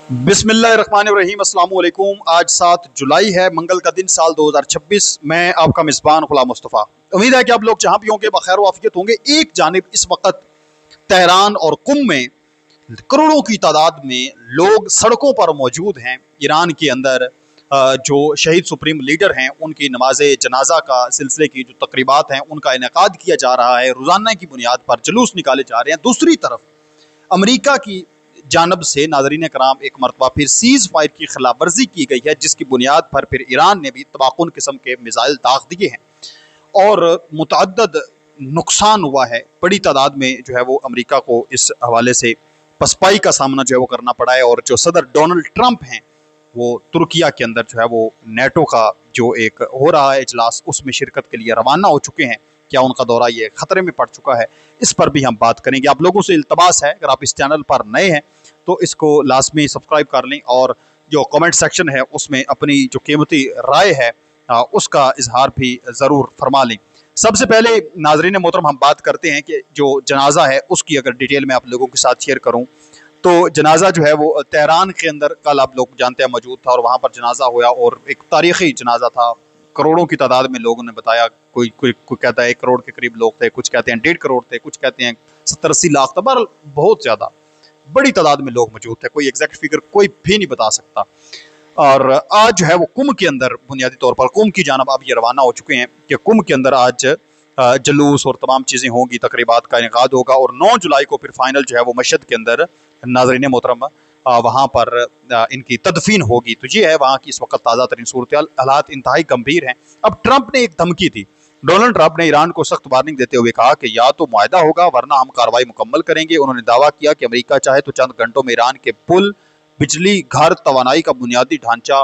बिस्मिल्लाहिर्रहमानिर्रहीम, अस्सलाम वालेकुम। आज 7 जुलाई है, मंगल का दिन, साल 2026। मैं आपका मेज़बान गुलाम मुस्तफ़ा। उम्मीद है कि आप लोग जहाँ भी होंगे बखैर वाफियत होंगे। एक जानिब इस वक्त तेहरान और कुम में करोड़ों की तादाद में लोग सड़कों पर मौजूद हैं। ईरान के अंदर जो शहीद सुप्रीम लीडर हैं उनकी नमाज जनाजा का सिलसिले की जो तकरीबात हैं उनका इनेकाद किया जा रहा है। रोज़ाना की बुनियाद पर जुलूस निकाले जा रहे हैं। दूसरी तरफ अमरीका की जानब से नाज़रीन कराम एक मरतबा फिर सीज़ फायर की खिलाफ वर्जी की गई है, जिसकी बुनियाद पर फिर ईरान ने भी तबाकुन किस्म के मिसाइल दाग दिए हैं और मुतअद्दद नुकसान हुआ है। बड़ी तादाद में जो है वो अमरीका को इस हवाले से पसपाई का सामना जो है वो करना पड़ा है। और जो सदर डोनाल्ड ट्रंप हैं वो तुर्किया के अंदर जो है वो नेटो का जो एक हो रहा है इजलास, उसमें शिरकत के लिए रवाना हो चुके हैं। क्या उनका दौरा ये खतरे में पड़ चुका है, इस पर भी हम बात करेंगे। आप लोगों से इल्तमास है, अगर आप इस चैनल पर नए हैं तो इसको लाजमी सब्सक्राइब कर लें और जो कमेंट सेक्शन है उसमें अपनी जो कीमती राय है उसका इजहार भी ज़रूर फरमा लें। सबसे पहले नाज़रीन मोहतरम हम बात करते हैं कि जो जनाजा है उसकी अगर डिटेल में आप लोगों के साथ शेयर करूं तो जनाजा जो है वो तेहरान के अंदर कल आप लोग जानते हैं मौजूद था और वहाँ पर जनाजा हुआ और एक तारीखी जनाजा था। करोड़ों की तादाद में लोगों ने बताया, कोई कहता है 1 करोड़ के करीब लोग थे, कुछ कहते हैं 1.5 करोड़ थे, कुछ कहते हैं 70-80 लाख था। बहरहाल बहुत ज़्यादा बड़ी तादाद में लोग मौजूद थे, कोई एग्जैक्ट फिगर कोई भी नहीं बता सकता। और आज जो है वो कुम के अंदर बुनियादी तौर पर कुम की जानब अब ये रवाना हो चुके हैं कि कुम के अंदर आज जलूस और तमाम चीज़ें होंगी, तकरीबात का इनेकाद होगा और 9 जुलाई को फिर फाइनल जो है वो मशहद के अंदर नाज़रीन मोहतरम वहाँ पर इनकी तदफीन होगी। तो ये है वहाँ की इस वक्त ताज़ा तरीन सूरत हालात इंतहाई गंभीर हैं। अब ट्रंप ने एक धमकी दी, डोनाल्ड ट्रंप ने ईरान को सख्त वार्निंग देते हुए कहा कि या तो मुआहदा होगा वरना हम कार्रवाई मुकम्मल करेंगे। उन्होंने दावा किया कि अमेरिका चाहे तो चंद घंटों में ईरान के पुल, बिजली घर, तवानाई का बुनियादी ढांचा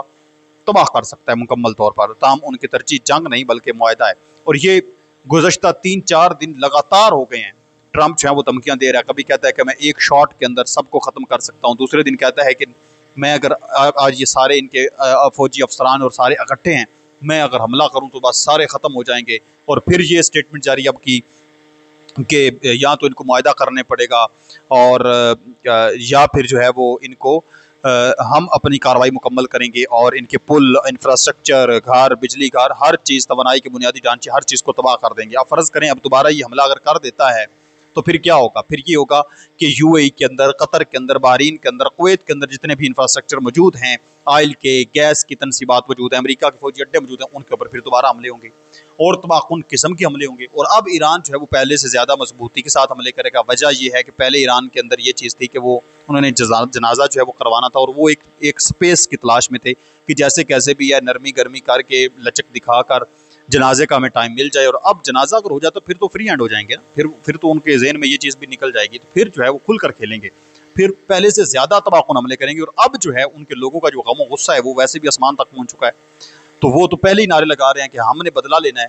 तबाह कर सकता है मुकम्मल तौर पर। ताहम उनकी तरजीह जंग नहीं बल्कि मुआहदा है। और ये गुज़श्ता 3-4 दिन लगातार हो गए हैं ट्रंप जो है वो धमकियां दे रहा है। कभी कहता है कि मैं एक शॉट के अंदर सबको ख़त्म कर सकता हूँ, दूसरे दिन कहता है कि मैं अगर आज ये सारे इनके फौजी अफसरान और सारे इकट्ठे हैं, मैं अगर हमला करूं तो बस सारे ख़त्म हो जाएंगे। और फिर ये स्टेटमेंट जारी अब की कि या तो इनको मुआहदा करने पड़ेगा और या फिर जो है वो इनको हम अपनी कार्रवाई मुकम्मल करेंगे और इनके पुल, इंफ्रास्ट्रक्चर, घर, बिजली घर, हर चीज़, तवानाई के बुनियादी ढांचे, हर चीज़ को तबाह कर देंगे। आप फ़र्ज़ करें अब दोबारा ये हमला अगर कर देता है तो फिर क्या होगा? फिर ये होगा कि यूएई के अंदर, कतर के अंदर, बहरीन के अंदर, कुवैत के अंदर जितने भी इंफ्रास्ट्रक्चर मौजूद हैं, ऑयल के, गैस की तनसीबात मौजूद हैं, अमेरिका के फौजी अड्डे मौजूद हैं, उनके ऊपर फिर दोबारा हमले होंगे और तबाहकुन किस्म के हमले होंगे। और अब ईरान जो है वो पहले से ज़्यादा मजबूती के साथ हमले करेगा। वजह यह है कि पहले ईरान के अंदर ये चीज़ थी कि वो उन्होंने जनाजा जो है वो करवाना था और वो एक स्पेस की तलाश में थे कि जैसे कैसे भी है नरमी गर्मी करके, लचक दिखाकर जनाजे का हमें टाइम मिल जाए। और अब जनाजा अगर हो जाए तो फिर तो फ्री हैंड हो जाएंगे ना, फिर तो उनके जहन में ये चीज़ भी निकल जाएगी, तो फिर जो है वो खुल कर खेलेंगे, फिर पहले से ज़्यादा तबाहकुन हमले करेंगे। और अब जो है उनके लोगों का जो गम गुस्सा है वो वैसे भी आसमान तक पहुँच चुका है, तो वो तो पहले ही नारे लगा रहे हैं कि हमने बदला लेना है।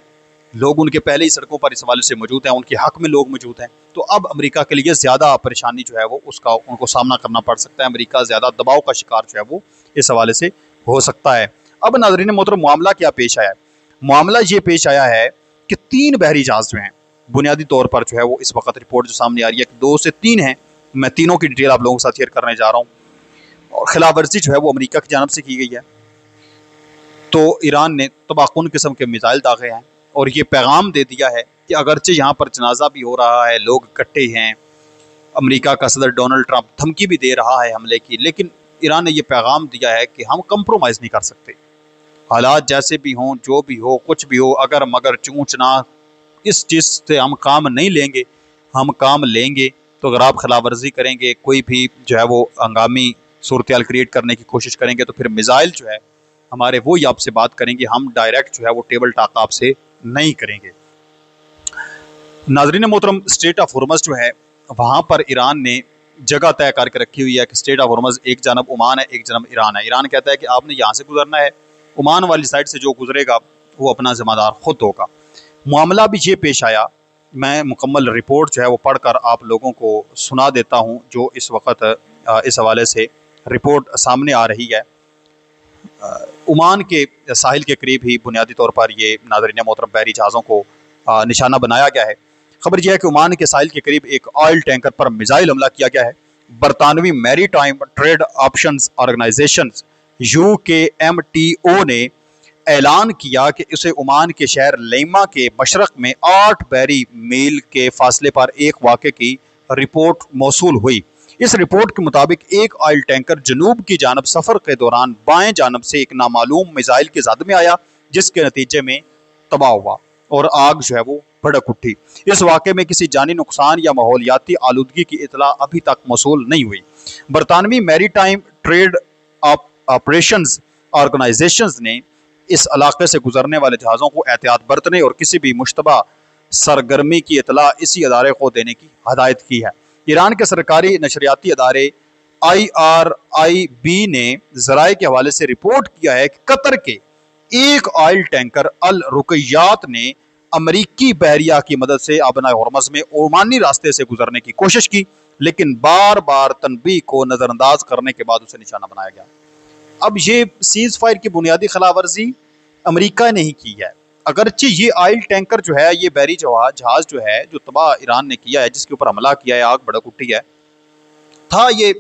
लोग उनके पहले ही सड़कों पर इस हवाले से मौजूद हैं, उनके हक में लोग मौजूद हैं। तो अब अमेरिका के लिए ज़्यादा परेशानी जो है वो उसका उनको सामना करना पड़ सकता है। अमेरिका ज़्यादा दबाव का शिकार जो है वो इस हवाले से हो सकता है। अब नाज़रीन मोहतरम मामला क्या पेश आया है? मामला ये पेश आया है कि 3 बहरी जहाज़ जो हैं बुनियादी तौर पर जो है वो इस वक्त रिपोर्ट जो सामने आ रही है 2 से 3 हैं। मैं तीनों की डिटेल आप लोगों के साथ शेयर करने जा रहा हूँ। और खिलाफ वर्जी जो है वो अमेरिका की जानब से की गई है। तो ईरान ने तबाहकुन किस्म के मिसाइल दागे हैं और ये पैगाम दे दिया है कि अगरचे यहाँ पर जनाजा भी हो रहा है, लोग इकट्ठे हैं, अमेरिका का सदर डोनाल्ड ट्रंप धमकी भी दे रहा है हमले की, लेकिन ईरान ने यह पैगाम दिया है कि हम कंप्रोमाइज़ नहीं कर सकते। हालात जैसे भी हों, जो भी हो, कुछ भी हो, अगर मगर चूँच ना, इस चीज़ से हम काम नहीं लेंगे, हम काम लेंगे। तो अगर आप खिलाफ वर्जी करेंगे, कोई भी जो है वो हंगामी सूरत हाल क्रिएट करने की कोशिश करेंगे तो फिर मिसाइल जो है हमारे वो ही आपसे बात करेंगे, हम डायरेक्ट जो है वो टेबल टाक आपसे नहीं करेंगे। नाज़रीन मोहतरम, स्ट्रेट ऑफ हॉर्मज़ जो है वहाँ पर ईरान ने जगह तय करके रखी हुई है कि स्ट्रेट ऑफ हॉर्मज़ एक जानब ओमान है, एक जानब ईरान है। ईरान कहता है कि आपने यहाँ से गुजरना है, ओमान वाली साइड से जो गुजरेगा वो अपना जिम्मेदार खुद होगा। मामला भी ये पेश आया, मैं मुकम्मल रिपोर्ट जो है वो पढ़कर आप लोगों को सुना देता हूँ जो इस वक्त इस हवाले से रिपोर्ट सामने आ रही है। ओमान के साहिल के करीब ही बुनियादी तौर पर ये नाज़रीन मोहतरम बहरी जहाज़ों को निशाना बनाया गया है। खबर यह है कि ओमान के साहिल के करीब एक ऑयल टैंकर पर मिसाइल हमला किया गया है बरतानवी maritime trade options organisation UKMTO ने ऐलान किया कि उसे ओमान के शहर लेमा के मशरक में 8 बैरी मील के फासले पर एक वाक़े की रिपोर्ट मौसूल हुई। इस रिपोर्ट के मुताबिक एक ऑयल टैंकर जनूब की जानब सफ़र के दौरान बाएं जानब से एक नामालूम मिसाइल के जद में आया, जिसके नतीजे में तबाह हुआ और आग जो है वो भड़क उठी। इस वाक़े में किसी जानी नुकसान या माहौलियाती आलूदगी की इतला अभी तक मौसूल नहीं हुई। बरतानवी मैरीटाइम ट्रेड ऑपरेशंस ऑर्गेनाइजेशंस ने इस इलाके से गुजरने वाले जहाज़ों को एहतियात बरतने और किसी भी मुश्तबा सरगर्मी की इतला इसी अदारे को देने की हदायत की है। ईरान के सरकारी नशरियाती अदारे IRIB ने ज़राए के हवाले से रिपोर्ट किया है कि कतर के एक ऑयल टैंकर अल रुकैयात ने अमरीकी बहरिया की मदद से आबना हरमज़ में ओमानी रास्ते से गुजरने की कोशिश की, लेकिन बार बार तनबीह को नज़रअंदाज करने के बाद उसे निशाना बनाया गया। अब ये सीज़ फायर की बुनियादी खिलाफवर्जी अमेरिका ने ही की है। अगरचे ये ऑयल टैंकर जो है, ये बहरी जहाज जो है जो तबाह ईरान ने किया है, जिसके ऊपर हमला किया है, आग भड़क उठी है, था ये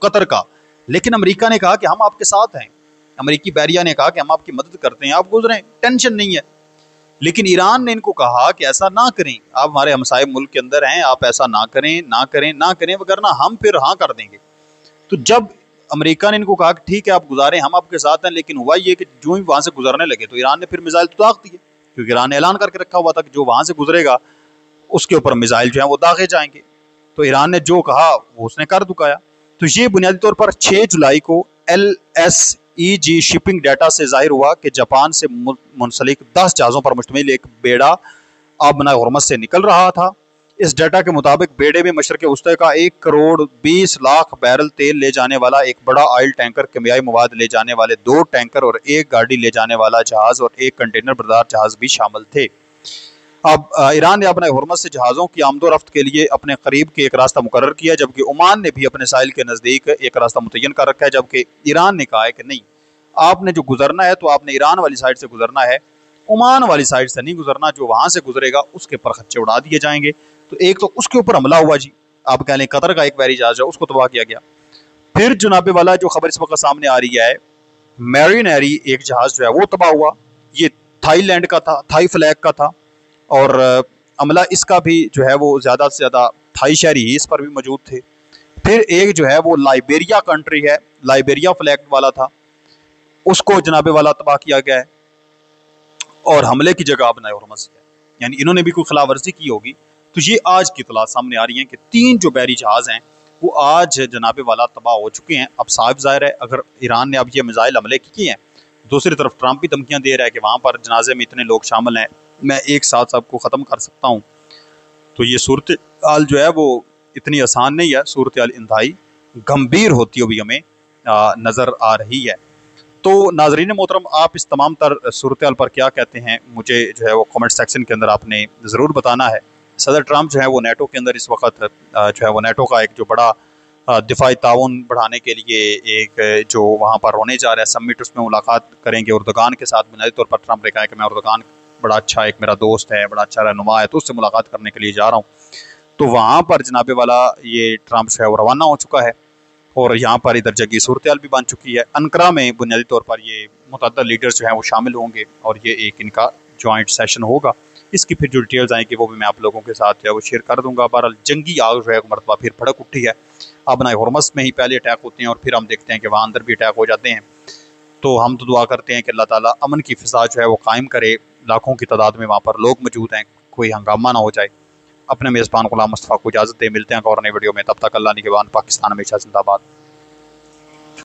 कतर का, लेकिन अमेरिका ने कहा कि हम आपके साथ हैं। अमेरिकी बहरिया ने कहा कि हम आपकी मदद करते हैं, आप गुजरें, टेंशन नहीं है। लेकिन ईरान ने इनको कहा कि ऐसा ना करें, आप हमारे हमसाए मुल्क के अंदर हैं, आप ऐसा ना करें, ना करें, ना करें, वगरना हम फिर हाँ कर देंगे। तो जब अमेरिका ने इनको कहा कि ठीक है आप गुजारें, हम आपके साथ हैं, लेकिन हुआ ये कि जो ही वहां से गुजरने लगे तो ईरान ने फिर मिसाइल तो दाग दिए, क्योंकि ईरान ने ऐलान करके रखा हुआ था कि जो वहां से गुजरेगा उसके ऊपर मिसाइल जो है वो दागे जाएंगे। तो ईरान ने जो कहा वो उसने कर दुकाया। तो ये बुनियादी तौर पर 6 जुलाई को LSEG शिपिंग डाटा से जाहिर हुआ कि जापान से मुंसलिक 10 जहाज़ों पर मुश्तमिल एक बेड़ा आबना हरमज़ से निकल रहा था। इस डाटा के मुताबिक बेड़े में मशरक़ वस्ती का 1 करोड़ 20 लाख बैरल तेल ले जाने वाला एक बड़ा ऑयल टैंकर, केमियाई मवाद ले जाने वाले 2 टैंकर और 1 गाड़ी ले जाने वाला जहाज़ और 1 कंटेनर बरदार जहाज़ भी शामिल थे। अब ईरान ने अपने हरमज़ से जहाज़ों की आमदोरफ्त के लिए अपने करीब के एक रास्ता मुकर्रर किया, जबकि ओमान ने भी अपने साहिल के नज़दीक एक रास्ता मुतय्यन कर रखा है। जबकि ईरान ने कहा है कि नहीं, आपने जो गुजरना है तो आपने ईरान वाली साइड से गुजरना है, ओमान वाली साइड से नहीं गुजरना। जो वहाँ से गुजरेगा उसके पर खच्चे उड़ा दिए जाएंगे। तो एक तो उसके ऊपर हमला हुआ जी, आप कह लें कतर का एक बहरी जहाज है उसको तबाह किया गया। फिर जनाबे वाला जो खबर इस वक्त सामने आ रही है, मैरीनेरी एक जहाज जो है वो तबाह हुआ। ये थाईलैंड का था, थाई फ्लैग का था, और अमला इसका भी जो है वो ज़्यादा से ज़्यादा थाई शहरी ही इस पर भी मौजूद थे। फिर एक जो है वो लाइबेरिया कंट्री है, लाइबेरिया फ्लैग वाला था, उसको जनाबे वाला तबाह किया गया है, और हमले की जगह अपना हरमज़ है, यानी इन्होंने भी कोई खिलाफ वर्जी की होगी। तो ये आज की इतला सामने आ रही है कि 3 जो बहरी जहाज़ हैं वो आज जनाबे वाला तबाह हो चुके हैं। अब साफ ज़ाहिर है अगर ईरान ने अब ये मिसाइल हमले किए हैं, दूसरी तरफ ट्रंप भी धमकियाँ दे रहा है कि वहाँ पर जनाजे में इतने लोग शामिल हैं, मैं एक साथ सबको ख़त्म कर सकता हूँ। तो ये सूरत हाल जो है वो इतनी आसान नहीं है, सूरत हाल इंतहाई गंभीर होती हुई हमें नज़र आ रही है। तो नाजरीन मोहतरम, आप इस तमाम तर सूरत हाल पर क्या कहते हैं, मुझे जो है वो कमेंट सेक्शन के अंदर आपने ज़रूर बताना है। सदर ट्रंप जो है वो नेटो के अंदर इस वक्त जो है वो नेटो का एक जो बड़ा दिफाई ताउन बढ़ाने के लिए एक जो वहाँ पर होने जा रहा है समिट, उसमें मुलाकात करेंगे उर्दुगान के साथ। बुनियादी तौर पर ट्रंप ने कहा है कि मैं उर्दुगान बड़ा अच्छा एक मेरा दोस्त है, बड़ा अच्छा रहनुमा है, तो उससे मुलाकात करने के लिए जा रहा हूँ। तो वहाँ पर जनाबे वाला ये ट्रंप जो है वो रवाना हो चुका है, और यहाँ पर इधर जगह सूरत हाल भी बन चुकी है। अनकरा में बुनियादी तौर पर ये मुतअद्दिद लीडर्स जो हैं वो शामिल होंगे, और ये एक इनका जॉइंट सेशन होगा। इसकी फिर जो डिटेल्स आएंगी वो भी मैं आप लोगों के साथ जो है वो शेयर कर दूंगा। बहरहाल जंगी आग जो है मरतबा फिर भड़क उठी है। अपना हरमज़ में ही पहले अटैक होते हैं और फिर हम देखते हैं कि वहाँ अंदर भी अटैक हो जाते हैं। तो हम तो दुआ करते हैं कि अल्लाह ताला अमन की फ़िज़ा जो है वो कायम करे, लाखों की तादाद में वहाँ पर लोग मौजूद हैं, कोई हंगामा ना हो जाए। अपने मेज़बान गुलाम मुस्तफ़ा को इजाज़त दे, मिलते हैं एक और नई वीडियो में, तब तक अल्लाह निगहबान, पाकिस्तान हमेशा जिंदाबाद।